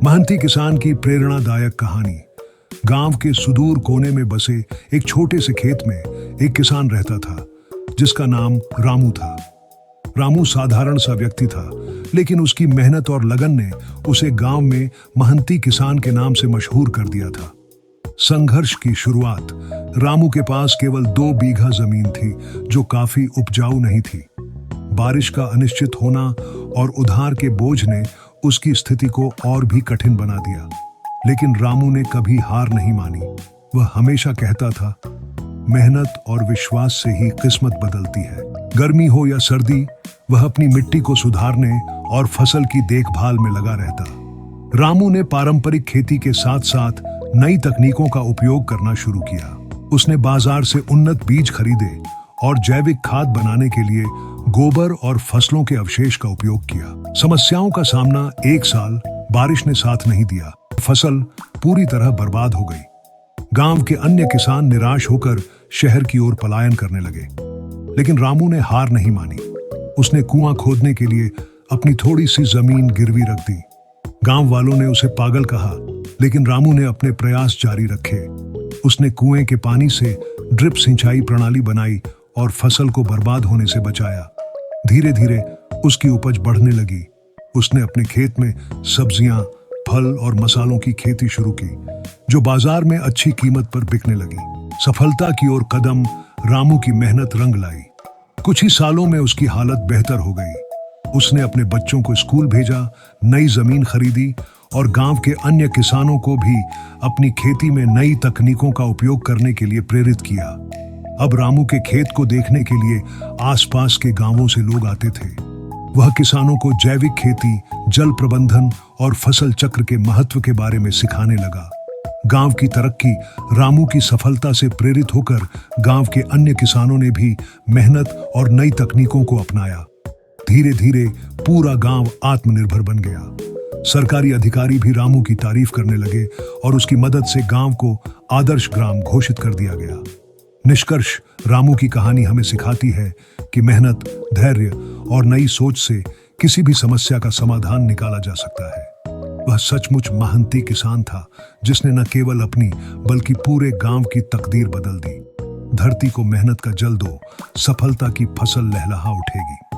महंती किसान की प्रेरणादायक कहानी। गांव के सुदूर कोने में बसे एक छोटे से खेत में एक किसान रहता था जिसका नाम रामू था। रामू साधारण सा व्यक्ति था, लेकिन उसकी मेहनत और लगन ने उसे गांव में महंती किसान के नाम से मशहूर कर दिया था। संघर्ष की शुरुआत। रामू के पास केवल 2 बीघा जमीन थी जो काफी उपजाऊ नहीं थी। बारिश का अनिश्चित होना और उधार के बोझ ने उसकी स्थिति को और भी कठिन बना दिया। लेकिन रामू ने कभी हार नहीं मानी। वह हमेशा कहता था, मेहनत और विश्वास से ही किस्मत बदलती है। गर्मी हो या सर्दी, वह अपनी मिट्टी को सुधारने और फसल की देखभाल में लगा रहता। रामू ने पारंपरिक खेती के साथ साथ नई तकनीकों का उपयोग करना शुरू किया। उसने बाजार से उन्नत बीज खरीदे और जैविक खाद बनाने के लिए गोबर और फसलों के अवशेष का उपयोग किया। समस्याओं का सामना। एक साल बारिश ने साथ नहीं दिया। फसल पूरी तरह बर्बाद हो गई। गांव के अन्य किसान निराश होकर शहर की ओर पलायन करने लगे। लेकिन रामू ने हार नहीं मानी। उसने कुआं खोदने के लिए अपनी थोड़ी सी जमीन गिरवी रख दी। गांव वालों ने उसे पागल कहा, लेकिन रामू ने अपने प्रयास जारी रखे। उसने कुएं के पानी से ड्रिप सिंचाई प्रणाली बनाई और फसल को बर्बाद होने से बचाया। धीरे धीरे उसकी उपज बढ़ने लगी। उसने अपने खेत में सब्जियां, फल और मसालों की खेती शुरू की, जो बाजार में अच्छी कीमत पर बिकने लगी। सफलता की ओर कदम। रामू की मेहनत रंग लाई। कुछ ही सालों में उसकी हालत बेहतर हो गई। उसने अपने बच्चों को स्कूल भेजा, नई जमीन खरीदी और गांव के अन्य किसानों को भी अपनी खेती में नई तकनीकों का उपयोग करने के लिए प्रेरित किया। अब रामू के खेत को देखने के लिए आसपास के गांवों से लोग आते थे। वह किसानों को जैविक खेती, जल प्रबंधन और फसल चक्र के महत्व के बारे में सिखाने लगा। गांव की तरक्की। रामू की सफलता से प्रेरित होकर गांव के अन्य किसानों ने भी मेहनत और नई तकनीकों को अपनाया। धीरे धीरे पूरा गांव आत्मनिर्भर बन गया। सरकारी अधिकारी भी रामू की तारीफ करने लगे और उसकी मदद से गांव को आदर्श ग्राम घोषित कर दिया गया। निष्कर्ष। रामू की कहानी हमें सिखाती है कि मेहनत, धैर्य और नई सोच से किसी भी समस्या का समाधान निकाला जा सकता है। वह सचमुच महंती किसान था जिसने न केवल अपनी बल्कि पूरे गांव की तकदीर बदल दी। धरती को मेहनत का जल दो, सफलता की फसल लहलहा उठेगी।